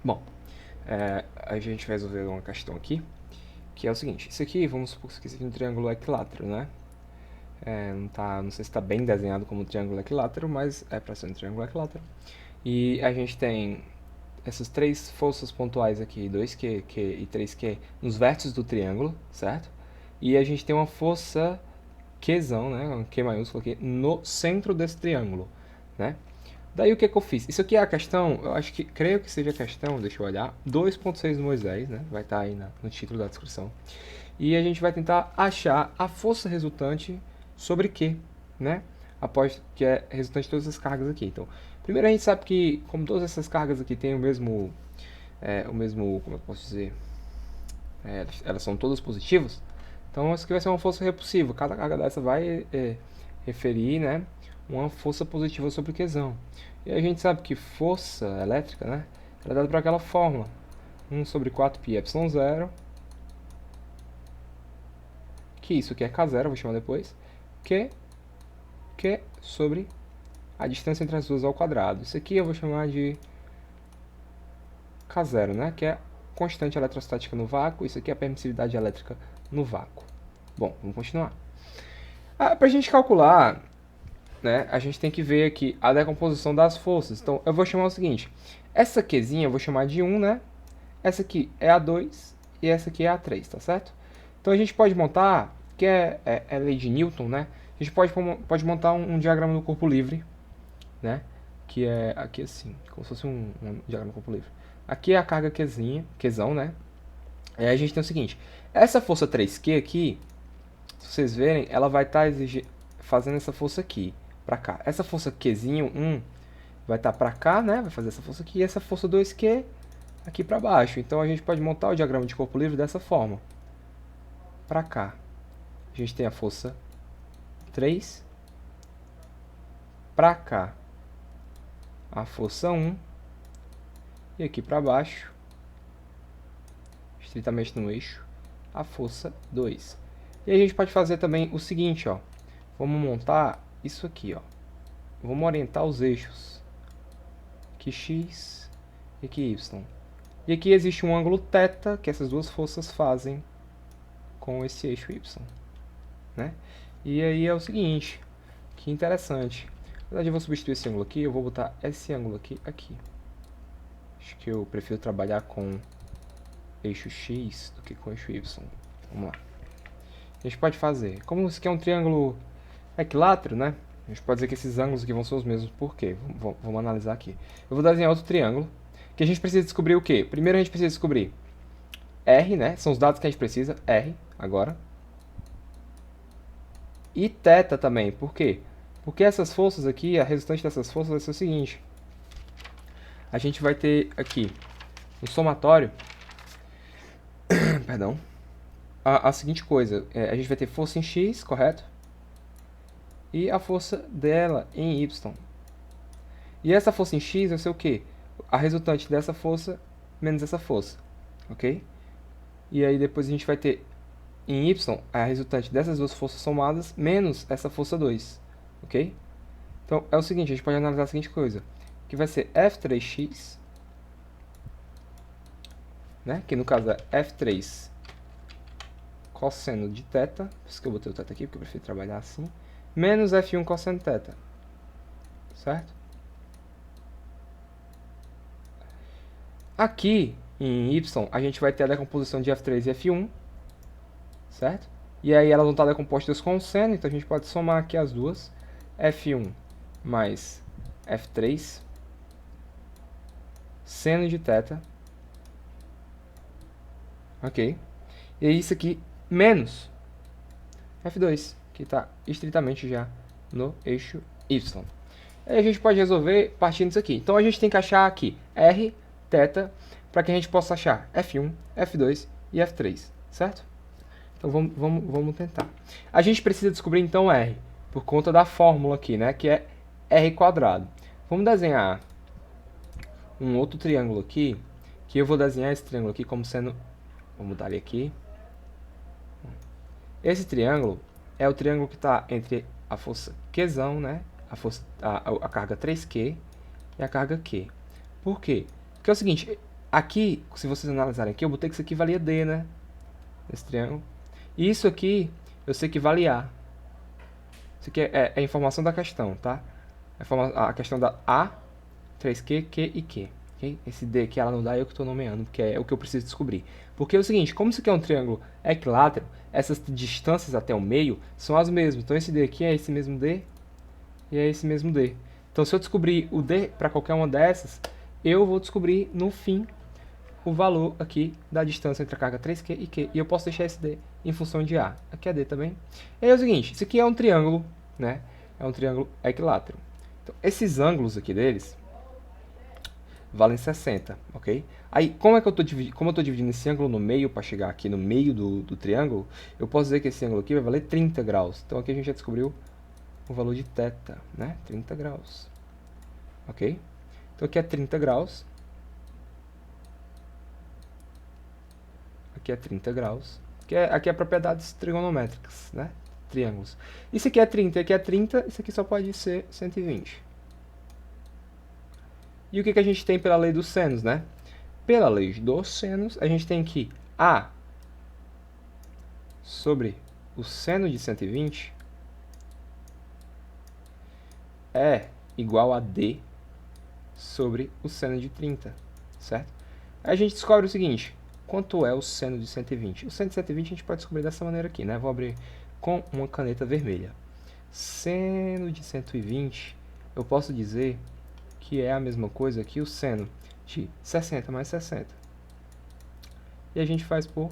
Bom, a gente vai resolver uma questão aqui, que é o seguinte. Isso aqui, vamos supor que isso aqui é um triângulo equilátero, né? Não sei se está bem desenhado como um triângulo equilátero, mas é para ser um triângulo equilátero. E a gente tem essas três forças pontuais aqui, 2Q, Q e 3Q, nos vértices do triângulo, certo? E a gente tem uma força Qzão, né, um Q maiúsculo aqui, no centro desse triângulo, né? Daí o que eu fiz? Isso aqui é a questão, creio que seja a questão, deixa eu olhar, 2.6 do Moisés, né? Vai estar aí no título da descrição. E a gente vai tentar achar a força resultante sobre Q, né? Após que é resultante de todas essas cargas aqui. Então, primeiro a gente sabe que, como todas essas cargas aqui têm como eu posso dizer, elas são todas positivas, então isso aqui vai ser uma força repulsiva. Cada carga dessa vai referir, né, uma força positiva sobre o Qzão. E a gente sabe que força elétrica, né, ela é dada por aquela fórmula, 1 sobre 4πε0, que isso aqui é K0, vou chamar depois, Q sobre a distância entre as duas ao quadrado. Isso aqui eu vou chamar de K0, né, que é constante eletrostática no vácuo. Isso aqui é a permissividade elétrica no vácuo. Bom, vamos continuar. Para a gente calcular, né, a gente tem que ver aqui a decomposição das forças. Então, eu vou chamar o seguinte. Essa Qzinha eu vou chamar de 1, né? Essa aqui é a 2 e essa aqui é a 3, tá certo? Então, a gente pode montar, que é lei de Newton, né? A gente pode montar um diagrama do corpo livre, né? Que é aqui assim, como se fosse um diagrama do corpo livre. Aqui é a carga Qzão, né? E aí a gente tem o seguinte. Essa força 3Q aqui, se vocês verem, ela vai estar fazendo essa força aqui, pra cá. Essa força Qzinho 1 vai estar pra cá, né? Vai fazer essa força aqui. E essa força 2Q aqui pra baixo. Então a gente pode montar o diagrama de corpo livre dessa forma. Pra cá, a gente tem a força 3. Pra cá, a força 1. E aqui pra baixo, estritamente no eixo, a força 2. E a gente pode fazer também o seguinte, ó. Vamos montar isso aqui, ó. Vamos orientar os eixos. Aqui x e aqui y. E aqui existe um ângulo θ que essas duas forças fazem com esse eixo y, né? E aí é o seguinte, que interessante. Na verdade eu vou substituir esse ângulo aqui, eu vou botar esse ângulo aqui. Acho que eu prefiro trabalhar com eixo x do que com eixo y. Vamos lá. A gente pode fazer, como isso aqui é um triângulo equilátero, né? A gente pode dizer que esses ângulos aqui vão ser os mesmos. Por quê? Vamos analisar aqui. Eu vou desenhar outro triângulo, que a gente precisa descobrir o quê? Primeiro a gente precisa descobrir R, né? São os dados que a gente precisa. R, agora. E θ também. Por quê? Porque essas forças aqui, a resultante dessas forças vai ser o seguinte. A gente vai ter aqui, no somatório, perdão, a seguinte coisa. A gente vai ter força em x, correto? E a força dela em y. E essa força em x vai ser o quê? A resultante dessa força menos essa força, ok? E aí depois a gente vai ter em y a resultante dessas duas forças somadas menos essa força 2, ok? Então é o seguinte, a gente pode analisar a seguinte coisa, que vai ser f3x, né? Que no caso é f3 cosseno de θ, por isso que eu botei o θ aqui, porque eu prefiro trabalhar assim, menos f1 cosseno θ, certo? Aqui, em y, a gente vai ter a decomposição de f3 e f1, certo? E aí elas vão estar decompostas com seno, então a gente pode somar aqui as duas. f1 mais f3, seno de θ, ok? E aí isso aqui menos f2, que está estritamente já no eixo y. Aí a gente pode resolver partindo disso aqui. Então a gente tem que achar aqui r, θ, para que a gente possa achar f1, f2 e f3, certo? Então vamos tentar. A gente precisa descobrir então r, por conta da fórmula aqui, né, que é r quadrado. Vamos desenhar um outro triângulo aqui, que eu vou desenhar esse triângulo aqui como sendo... Vou mudar ele aqui. Esse triângulo é o triângulo que está entre a força Qzão, né, a carga 3Q e a carga Q. Por quê? Porque é o seguinte, aqui, se vocês analisarem aqui, eu botei que isso aqui valia D, né? Esse triângulo. E isso aqui, eu sei que vale A. Isso aqui é a informação da questão, tá? A questão da A, 3Q, Q e Q. Okay? Esse D aqui ela não dá, eu que estou nomeando, porque é o que eu preciso descobrir. Porque é o seguinte, como isso aqui é um triângulo equilátero, essas distâncias até o meio são as mesmas. Então esse D aqui é esse mesmo D e é esse mesmo D. Então se eu descobrir o D para qualquer uma dessas, eu vou descobrir no fim o valor aqui da distância entre a carga 3Q e Q. E eu posso deixar esse D em função de A. Aqui é D também. E aí é o seguinte, isso aqui é um triângulo, né? É um triângulo equilátero. Então, esses ângulos aqui deles valem 60, ok? Aí, como eu estou dividindo esse ângulo no meio para chegar aqui no meio do triângulo, eu posso dizer que esse ângulo aqui vai valer 30 graus. Então, aqui a gente já descobriu o valor de θ, né? 30 graus, ok? Então, aqui é 30 graus. Aqui é 30 graus. Aqui é propriedades trigonométricas, né? Triângulos. Isso aqui é 30, aqui é 30, isso aqui só pode ser 120. E o que a gente tem pela lei dos senos, né? Pela lei dos senos, a gente tem que A sobre o seno de 120 é igual a D sobre o seno de 30, certo? Aí a gente descobre o seguinte, quanto é o seno de 120? O seno de 120 a gente pode descobrir dessa maneira aqui, né? Vou abrir com uma caneta vermelha. Seno de 120, eu posso dizer que é a mesma coisa que o seno de 60 mais 60. E a gente faz por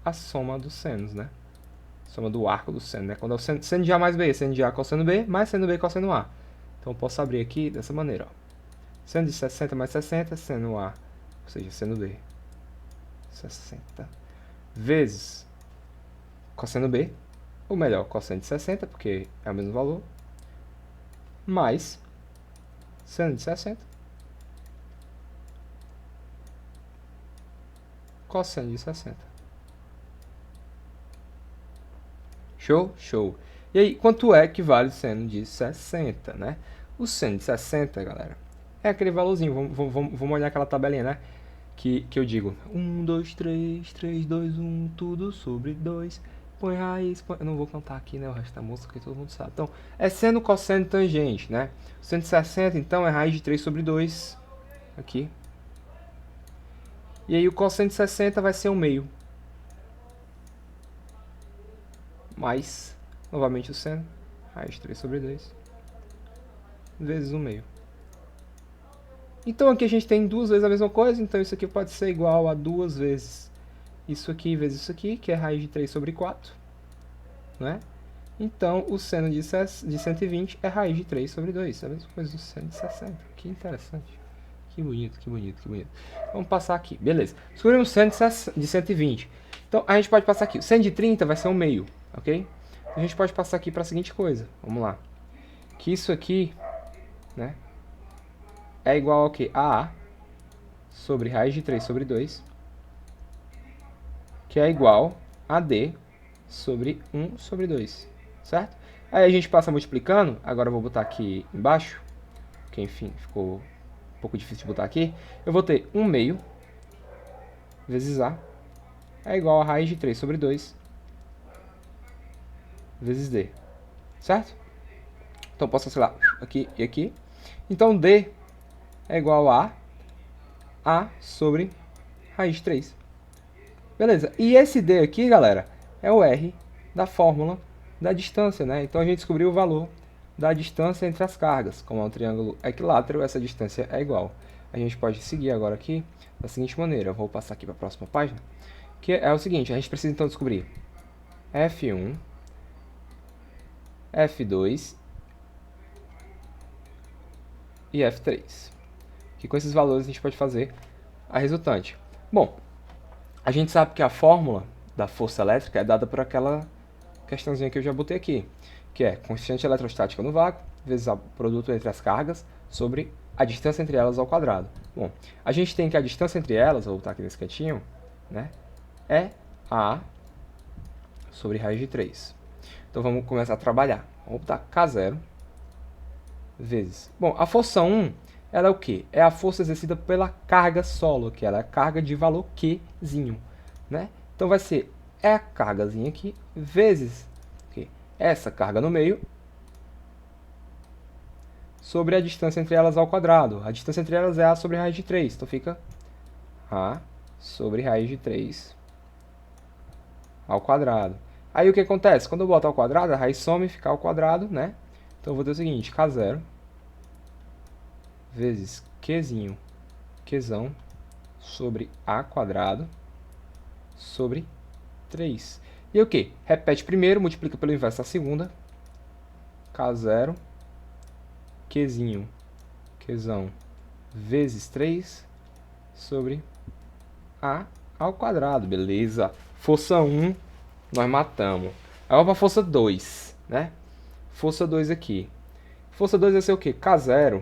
a soma dos senos, né? Soma do arco do seno, né? Quando é o seno de A mais B, seno de A cosseno B, mais seno B cosseno A. Então, eu posso abrir aqui dessa maneira, ó. Seno de 60 mais 60, seno A, ou seja, seno B. 60 vezes cosseno B, ou melhor, cosseno de 60, porque é o mesmo valor, mais seno de 60, cosseno de 60. Show? Show. E aí, quanto é que vale o seno de 60, né? O seno de 60, galera, é aquele valorzinho, vamos olhar aquela tabelinha, né? Que eu digo, 1, 2, 3, 3, 2, 1, tudo sobre 2, põe raiz, põe... Eu não vou cantar aqui, né, o resto da música, que todo mundo sabe. Então, é seno, cosseno, tangente, né? O seno de 60, então, é raiz de 3 sobre 2, aqui. E aí, o cosseno de 60 vai ser 1 meio. Mais, novamente, o seno, raiz de 3 sobre 2, vezes 1 meio. Então, aqui a gente tem duas vezes a mesma coisa, então isso aqui pode ser igual a 2 vezes isso aqui vezes isso aqui, que é raiz de 3 sobre 4, né? Então, o seno de 120 é raiz de 3 sobre 2. É a mesma coisa do seno de 60. Que interessante. Que bonito, que bonito, que bonito. Vamos passar aqui. Beleza. Descobrimos o seno de 120. Então, a gente pode passar aqui. O seno de 30 vai ser 1 meio, ok? A gente pode passar aqui para a seguinte coisa. Vamos lá. Que isso aqui, né, é igual ao que? A A sobre raiz de 3 sobre 2, que é igual a D sobre 1 sobre 2, certo? Aí a gente passa multiplicando, agora eu vou botar aqui embaixo, que enfim, ficou um pouco difícil de botar aqui. Eu vou ter 1 meio vezes A é igual a raiz de 3 sobre 2 vezes D, certo? Então posso acelerar aqui e aqui. Então D é igual a A sobre raiz de 3. Beleza, e esse D aqui, galera, é o R da fórmula da distância, né? Então a gente descobriu o valor da distância entre as cargas. Como é um triângulo equilátero, essa distância é igual. A gente pode seguir agora aqui da seguinte maneira. Eu vou passar aqui para a próxima página. Que é o seguinte, a gente precisa então descobrir F1, F2 e F3. Que com esses valores a gente pode fazer a resultante. Bom, a gente sabe que a fórmula da força elétrica é dada por aquela questãozinha que eu já botei aqui, que é constante eletrostática no vácuo vezes o produto entre as cargas sobre a distância entre elas ao quadrado. Bom, a gente tem que a distância entre elas, vou botar aqui nesse cantinho, né, é A sobre raiz de 3. Então vamos começar a trabalhar. Vamos botar K0 vezes... Bom, a força 1 ela é o quê? É a força exercida pela carga solo, que ela é a carga de valor Qzinho, né? Então vai ser a cargazinha aqui, vezes aqui, essa carga no meio, sobre a distância entre elas ao quadrado. A distância entre elas é A sobre raiz de 3, então fica A sobre raiz de 3 ao quadrado. Aí o que acontece? Quando eu boto ao quadrado, a raiz some e fica ao quadrado, né? Então eu vou ter o seguinte, K0 vezes Qzinho, Qzão, sobre A quadrado, sobre 3. E o que? Repete primeiro, multiplica pelo inverso da segunda. K0, Qzinho, Qzão, vezes 3, sobre A ao quadrado, beleza? Força 1, nós matamos. Agora para a força 2, né? Força 2 aqui. Força 2 vai ser o quê? K0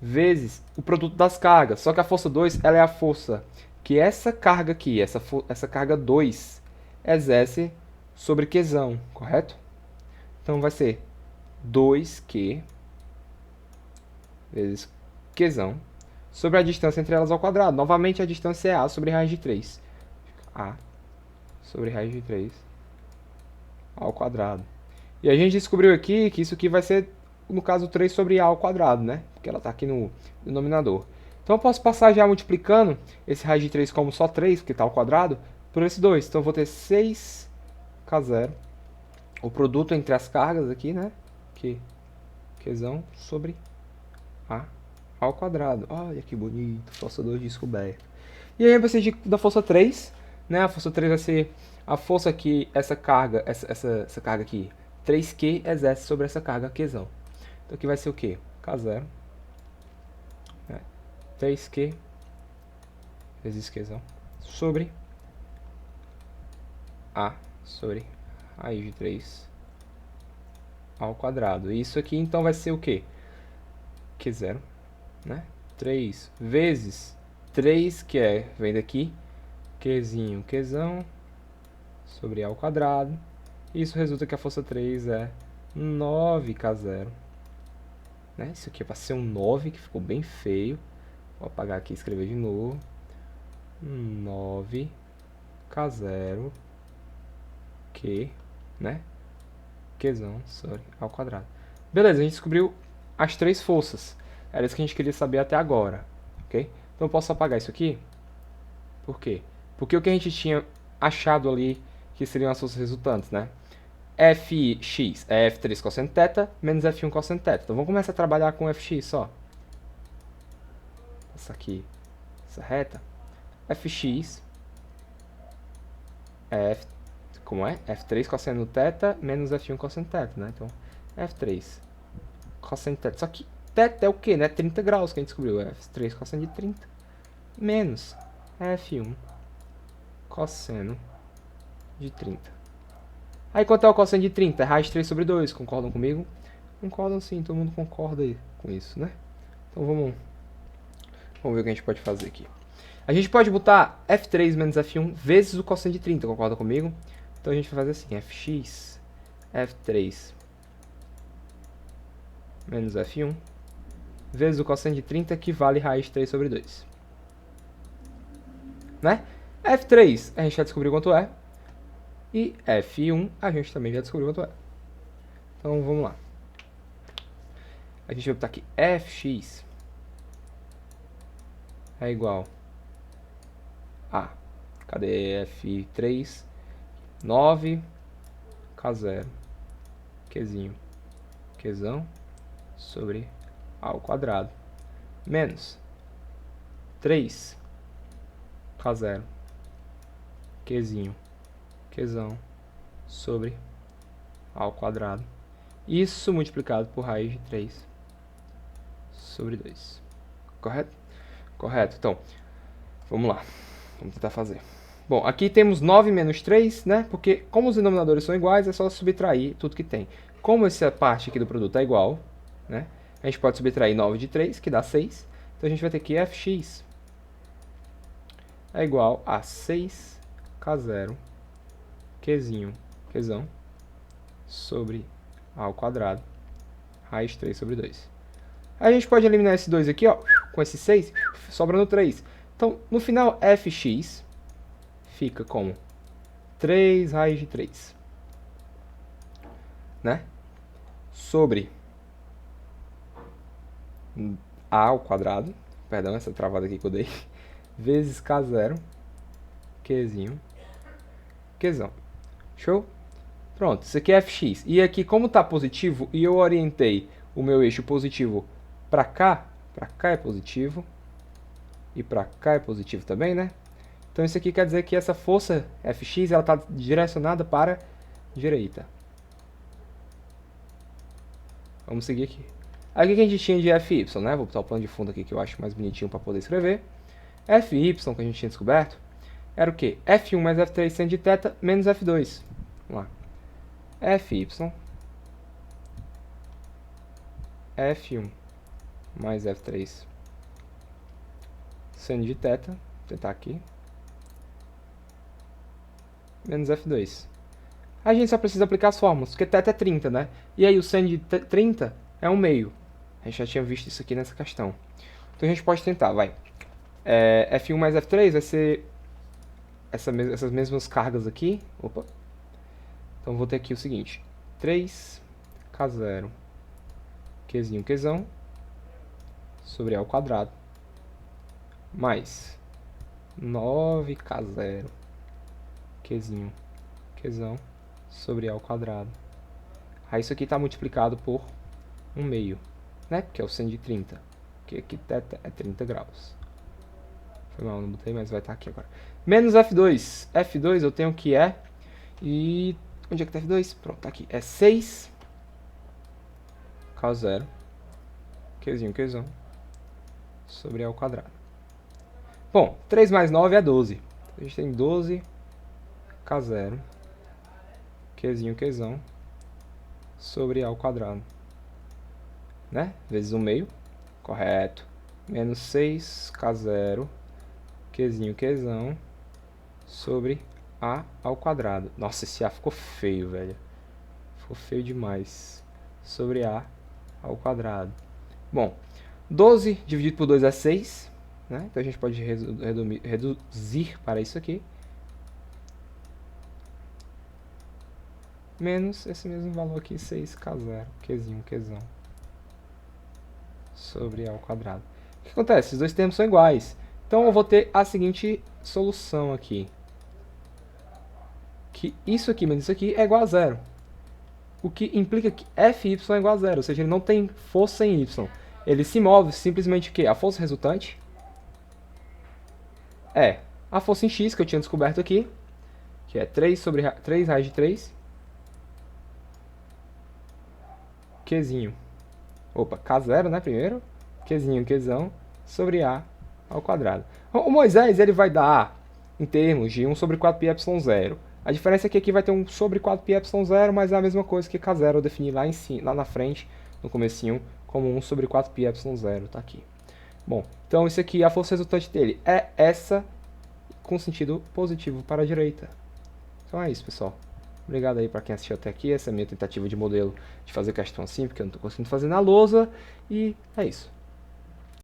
vezes o produto das cargas. Só que a força 2 ela é a força que essa carga aqui, essa carga 2, exerce sobre Qzão, correto? Então vai ser 2Q vezes Qzão sobre a distância entre elas ao quadrado. Novamente a distância é A sobre raiz de 3. A sobre raiz de 3 ao quadrado. E a gente descobriu aqui que isso aqui vai ser, no caso, 3 sobre A ao quadrado, né? Porque ela está aqui no denominador. Então eu posso passar já multiplicando esse raiz de 3 como só 3, porque está ao quadrado, por esse 2. Então eu vou ter 6K0, o produto entre as cargas aqui, né? Qzão sobre A ao quadrado. Olha que bonito, força 2 descoberta. E aí vai ser da força 3, né? A força 3 vai ser a força que essa carga, essa carga aqui, 3Q, exerce sobre essa carga Qzão. Então aqui vai ser o quê? K0, né? 3Q vezes Qzão sobre A sobre raiz de 3 ao quadrado. Isso aqui então vai ser o quê? Q0, né? 3 vezes 3, que vem daqui, Qzinho, Qzão, sobre A ao quadrado. Isso resulta que a força 3 é 9K0. Né? Isso aqui é para ser um 9, que ficou bem feio. Vou apagar aqui e escrever de novo. 9K0, Q, né? Qzão sobre A ao quadrado. Beleza, a gente descobriu as três forças. Era isso que a gente queria saber até agora. Ok? Então eu posso apagar isso aqui. Por quê? Porque o que a gente tinha achado ali que seriam as forças resultantes, né? Fx é F3 cosseno θ menos F1 cosseno θ. Então vamos começar a trabalhar com Fx só. Essa aqui, essa reta. Fx é como é? F3 cosseno θ menos F1 cosseno θ, né? Então, F3 cosseno θ. Só que θ é o quê, né? 30 graus que a gente descobriu. F3 cosseno de 30 menos F1 cosseno de 30. Aí quanto é o cosseno de 30? É raiz de 3 sobre 2. Concordam comigo? Concordam sim, todo mundo concorda aí com isso, né? Então vamos ver o que a gente pode fazer aqui. A gente pode botar F3 menos F1 vezes o cosseno de 30, concorda comigo? Então a gente vai fazer assim, Fx, F3 menos F1 vezes o cosseno de 30, que vale raiz de 3 sobre 2. Né? F3 a gente já descobriu quanto é. E F1 a gente também já descobriu quanto é. Então vamos lá. A gente vai botar aqui Fx é igual a, cadê F3? 9K0 Qzinho, Qzão sobre A ao quadrado menos 3K0 Qzinho, Qzão sobre A ao quadrado. Isso multiplicado por raiz de 3 sobre 2. Correto? Correto. Então, vamos lá. Vamos tentar fazer. Bom, aqui temos 9 menos 3, né? Porque como os denominadores são iguais, é só subtrair tudo que tem. Como essa parte aqui do produto é igual, né? A gente pode subtrair 9 de 3, que dá 6. Então a gente vai ter que Fx é igual a 6K0 Qzinho, Qzão, sobre A ao quadrado, raiz de 3 sobre 2. A gente pode eliminar esse 2 aqui, ó, com esse 6, sobrando 3. Então, no final, fx fica como 3 raiz de 3. Né? Sobre a ao quadrado, perdão, essa travada aqui que eu dei, vezes k0, qzinho, qzão. Show? Pronto, isso aqui é fx. E aqui, como está positivo, e eu orientei o meu eixo positivo para cá é positivo, e para cá é positivo também, né? Então isso aqui quer dizer que essa força fx ela está direcionada para a direita. Vamos seguir aqui. Aqui que a gente tinha de fy, né? Vou botar o plano de fundo aqui que eu acho mais bonitinho para poder escrever. Fy, que a gente tinha descoberto, era o quê? F1 mais F3 seno de θ menos F2. Vamos lá. Fy, F1 mais F3 seno de θ, vou tentar aqui, menos F2. A gente só precisa aplicar as fórmulas, porque θ é 30, né? E aí o seno de 30 é 1 meio. A gente já tinha visto isso aqui nessa questão. Então a gente pode tentar, vai. F1 mais F3 vai ser essas mesmas cargas aqui. Opa. Então vou ter aqui o seguinte. 3k0 qzinho qzão sobre a ao quadrado mais 9k0 qzinho qzão sobre a ao quadrado. Aí isso aqui está multiplicado por 1 meio, né? Que é o seno de 30. Porque aqui θ é 30 graus. Foi mal, não botei, mas vai estar aqui agora. Menos F2. F2 eu tenho que é... E... onde é que tá F2? Pronto, tá aqui. É 6 K0 qzinho qzão sobre A ao quadrado. Bom, 3 mais 9 é 12. A gente tem 12 K0 qzinho qzão sobre A ao quadrado. Né? Vezes 1 meio. Correto. Menos 6 K0 qzinho qzão sobre A ao quadrado. Nossa, esse A ficou feio, velho. Ficou feio demais. Sobre A ao quadrado. Bom, 12 dividido por 2 é 6. Né? Então a gente pode reduzir para isso aqui. Menos esse mesmo valor aqui, 6k0, qzinho qzão sobre A ao quadrado. O que acontece? Esses dois termos são iguais. Então eu vou ter a seguinte solução aqui. Que isso aqui menos isso aqui é igual a zero. O que implica que Fy é igual a zero. Ou seja, ele não tem força em y. Ele se move simplesmente o quê? A força resultante é a força em x que eu tinha descoberto aqui. Que é 3 raiz de 3. Qzinho. Opa, K0, né, primeiro. Qzinho, Qzão, sobre A ao quadrado. O Moisés, ele vai dar A em termos de 1 sobre 4πε0. A diferença é que aqui vai ter 1 sobre 4πε0, mas é a mesma coisa que K0 eu defini lá, lá na frente, no comecinho, como 1 sobre 4πε0, tá aqui. Bom, então isso aqui, a força resultante dele é essa, com sentido positivo para a direita. Então é isso, pessoal. Obrigado aí para quem assistiu até aqui. Essa é a minha tentativa de modelo de fazer questão assim, porque eu não estou conseguindo fazer na lousa. E é isso.